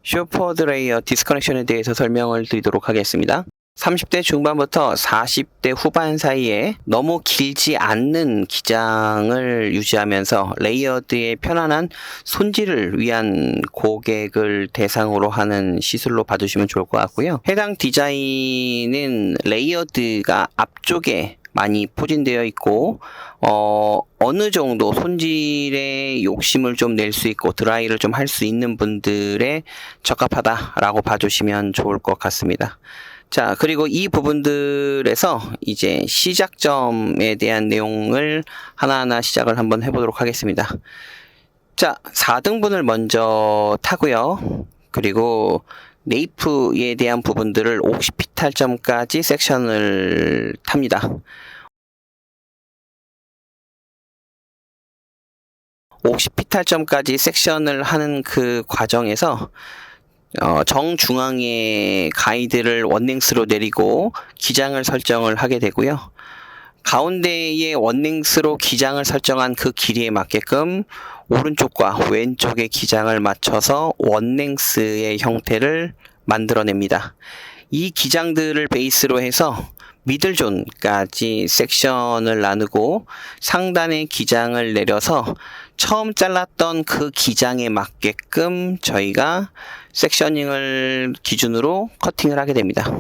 슈퍼드 레이어 디스커넥션에 대해서 설명을 드리도록 하겠습니다. 30대 중반부터 40대 후반 사이에 너무 길지 않는 기장을 유지하면서 레이어드의 편안한 손질을 위한 고객을 대상으로 하는 시술로 봐주시면 좋을 것 같고요. 해당 디자인은 레이어드가 앞쪽에 많이 포진되어 있고 어느 정도 손질에 욕심을 좀 낼 수 있고 드라이를 좀 할 수 있는 분들에 적합하다라고 봐주시면 좋을 것 같습니다. 자, 그리고 이 부분들에서 이제 시작점에 대한 내용을 하나하나 시작을 한번 해보도록 하겠습니다. 자, 4등분을 먼저 타고요. 그리고 네이프에 대한 부분들을 옥시피탈점까지 섹션을 탑니다. 옥시피탈점까지 섹션을 하는 그 과정에서 정중앙에 가이드를 원랭스로 내리고 기장을 설정을 하게 되고요. 가운데에 원랭스로 기장을 설정한 그 길이에 맞게끔 오른쪽과 왼쪽의 기장을 맞춰서 원랭스의 형태를 만들어냅니다. 이 기장들을 베이스로 해서 미들존까지 섹션을 나누고 상단의 기장을 내려서 처음 잘랐던 그 기장에 맞게끔 저희가 섹셔닝을 기준으로 커팅을 하게 됩니다.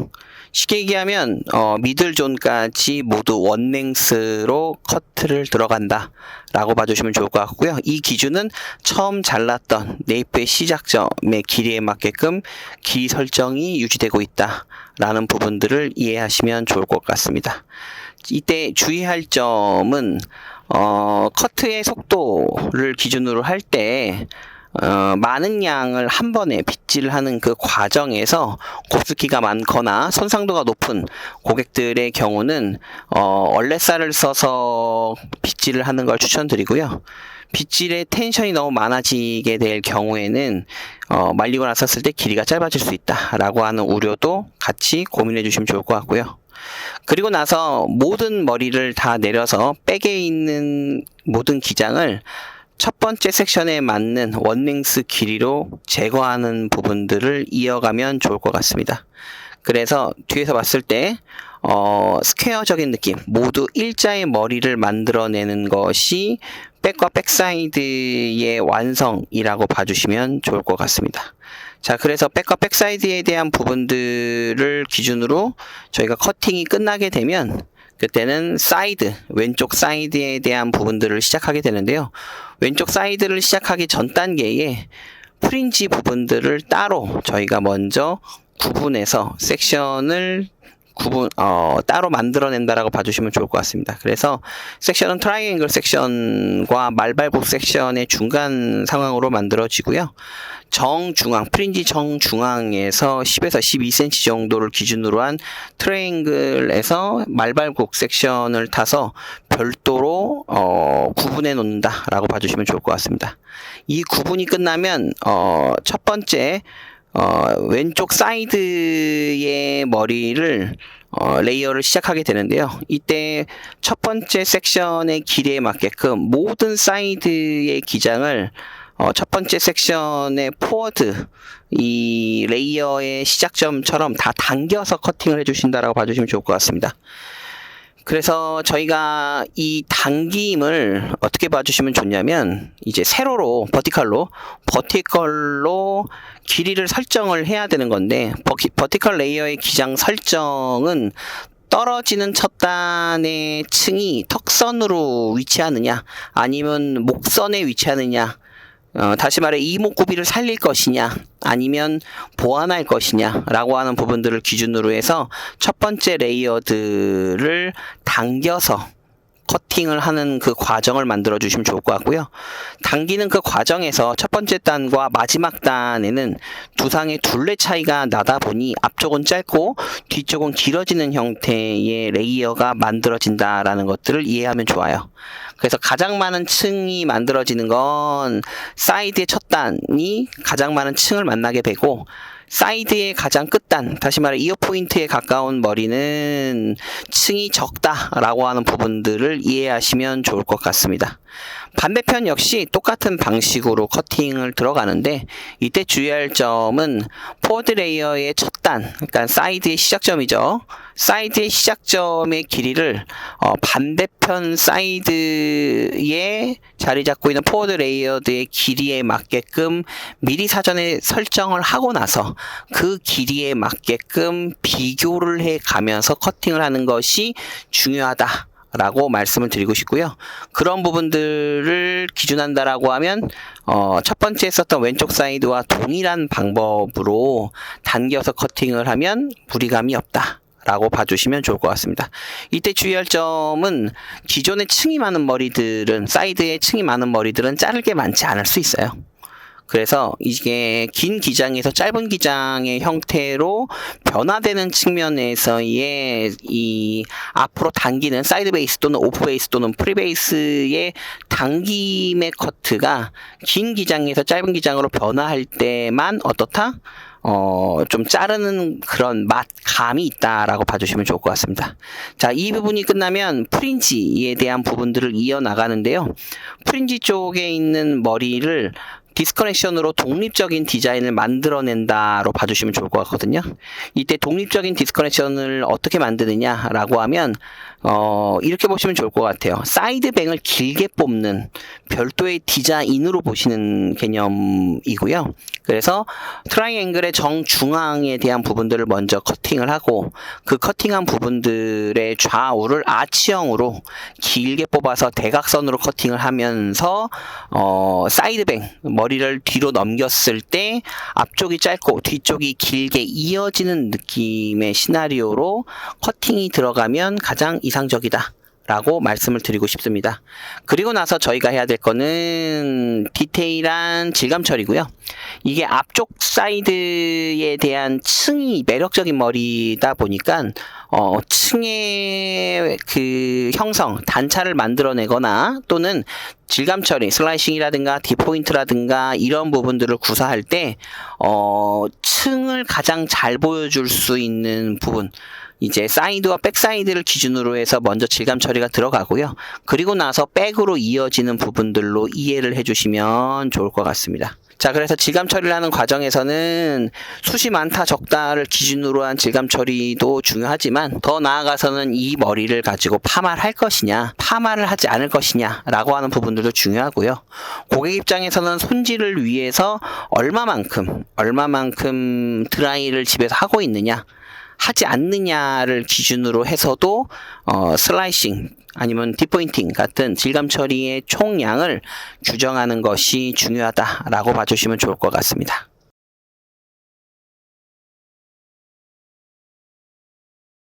쉽게 얘기하면 미들존까지 모두 원랭스로 커트를 들어간다 라고 봐주시면 좋을 것 같고요. 이 기준은 처음 잘랐던 네이프의 시작점의 길이에 맞게끔 길이 설정이 유지되고 있다 라는 부분들을 이해하시면 좋을 것 같습니다. 이때 주의할 점은 커트의 속도를 기준으로 할 때 많은 양을 한 번에 빗질하는 그 과정에서 곱슬기가 많거나 손상도가 높은 고객들의 경우는 얼레살을 써서 빗질을 하는 걸 추천드리고요. 빗질의 텐션이 너무 많아지게 될 경우에는 말리고 나섰을 때 길이가 짧아질 수 있다라고 하는 우려도 같이 고민해 주시면 좋을 것 같고요. 그리고 나서 모든 머리를 다 내려서 백에 있는 모든 기장을 첫 번째 섹션에 맞는 원랭스 길이로 제거하는 부분들을 이어가면 좋을 것 같습니다. 그래서 뒤에서 봤을 때 스퀘어적인 느낌, 모두 일자의 머리를 만들어내는 것이 백과 백사이드의 완성이라고 봐주시면 좋을 것 같습니다. 자, 그래서 백과 백사이드에 대한 부분들을 기준으로 저희가 커팅이 끝나게 되면 그때는 사이드, 왼쪽 사이드에 대한 부분들을 시작하게 되는데요. 왼쪽 사이드를 시작하기 전 단계에 프린지 부분들을 따로 저희가 먼저 구분해서 섹션을 따로 만들어낸다라고 봐주시면 좋을 것 같습니다. 그래서 섹션은 트라이앵글 섹션과 말발굽 섹션의 중간 상황으로 만들어지고요. 정중앙, 프린지 정중앙에서 10에서 12cm 정도를 기준으로 한 트라이앵글에서 말발굽 섹션을 타서 별도로 구분해 놓는다라고 봐주시면 좋을 것 같습니다. 이 구분이 끝나면 첫 번째 왼쪽 사이드의 머리를 레이어를 시작하게 되는데요. 이때 첫 번째 섹션의 길이에 맞게끔 모든 사이드의 기장을 첫 번째 섹션의 포워드 이 레이어의 시작점처럼 다 당겨서 커팅을 해주신다라고 봐주시면 좋을 것 같습니다. 그래서 저희가 이 당김을 어떻게 봐주시면 좋냐면 이제 세로로 버티컬로 길이를 설정을 해야 되는 건데 버티컬 레이어의 기장 설정은 떨어지는 첫 단의 층이 턱선으로 위치하느냐 아니면 목선에 위치하느냐 다시 말해 이목구비를 살릴 것이냐 아니면 보완할 것이냐 라고 하는 부분들을 기준으로 해서 첫 번째 레이어들을 당겨서 커팅을 하는 그 과정을 만들어 주시면 좋을 것 같고요. 당기는 그 과정에서 첫 번째 단과 마지막 단에는 두상의 둘레 차이가 나다 보니 앞쪽은 짧고 뒤쪽은 길어지는 형태의 레이어가 만들어진다라는 것들을 이해하면 좋아요. 그래서 가장 많은 층이 만들어지는 건 사이드의 첫 단이 가장 많은 층을 만나게 되고 사이드의 가장 끝단, 다시 말해 이어 포인트에 가까운 머리는 층이 적다라고 하는 부분들을 이해하시면 좋을 것 같습니다. 반대편 역시 똑같은 방식으로 커팅을 들어가는데, 이때 주의할 점은 포워드 레이어의 첫 단, 그러니까 사이드의 시작점이죠. 사이드의 시작점의 길이를 반대편 사이드에 자리 잡고 있는 포워드 레이어드의 길이에 맞게끔 미리 사전에 설정을 하고 나서 그 길이에 맞게끔 비교를 해 가면서 커팅을 하는 것이 중요하다 라고 말씀을 드리고 싶고요. 그런 부분들을 기준한다라고 하면 첫 번째 썼던 왼쪽 사이드와 동일한 방법으로 당겨서 커팅을 하면 무리감이 없다 라고 봐주시면 좋을 것 같습니다. 이때 주의할 점은 기존에 층이 많은 머리들은, 사이드에 층이 많은 머리들은 자를 게 많지 않을 수 있어요. 그래서 이게 긴 기장에서 짧은 기장의 형태로 변화되는 측면에서의 이 앞으로 당기는 사이드 베이스 또는 오프 베이스 또는 프리 베이스의 당김의 커트가 긴 기장에서 짧은 기장으로 변화할 때만 어떻다? 좀 자르는 그런 감이 있다라고 봐주시면 좋을 것 같습니다. 자, 이 부분이 끝나면 프린지에 대한 부분들을 이어나가는데요. 프린지 쪽에 있는 머리를 디스커넥션으로 독립적인 디자인을 만들어낸다로 봐주시면 좋을 것 같거든요. 이때 독립적인 디스커넥션을 어떻게 만드느냐라고 하면 이렇게 보시면 좋을 것 같아요. 사이드뱅을 길게 뽑는 별도의 디자인으로 보시는 개념이고요. 그래서 트라이앵글의 정중앙에 대한 부분들을 먼저 커팅을 하고, 그 커팅한 부분들의 좌우를 아치형으로 길게 뽑아서 대각선으로 커팅을 하면서 사이드뱅, 머리를 뒤로 넘겼을 때 앞쪽이 짧고 뒤쪽이 길게 이어지는 느낌의 시나리오로 커팅이 들어가면 가장 이상적이다 라고 말씀을 드리고 싶습니다. 그리고 나서 저희가 해야 될 거는 디테일한 질감 처리고요. 이게 앞쪽 사이드에 대한 층이 매력적인 머리다 보니까 층의 그 형성, 단차를 만들어내거나 또는 질감 처리, 슬라이싱이라든가 디포인트라든가 이런 부분들을 구사할 때 층을 가장 잘 보여줄 수 있는 부분, 이제 사이드와 백사이드를 기준으로 해서 먼저 질감 처리가 들어가고요. 그리고 나서 백으로 이어지는 부분들로 이해를 해주시면 좋을 것 같습니다. 자, 그래서 질감 처리를 하는 과정에서는 숱이 많다 적다를 기준으로 한 질감 처리도 중요하지만, 더 나아가서는 이 머리를 가지고 파마를 할 것이냐, 파마를 하지 않을 것이냐 라고 하는 부분들도 중요하고요. 고객 입장에서는 손질을 위해서 얼마만큼 드라이를 집에서 하고 있느냐, 하지 않느냐를 기준으로 해서도 슬라이싱 아니면 디포인팅 같은 질감 처리의 총량을 규정하는 것이 중요하다라고 봐주시면 좋을 것 같습니다.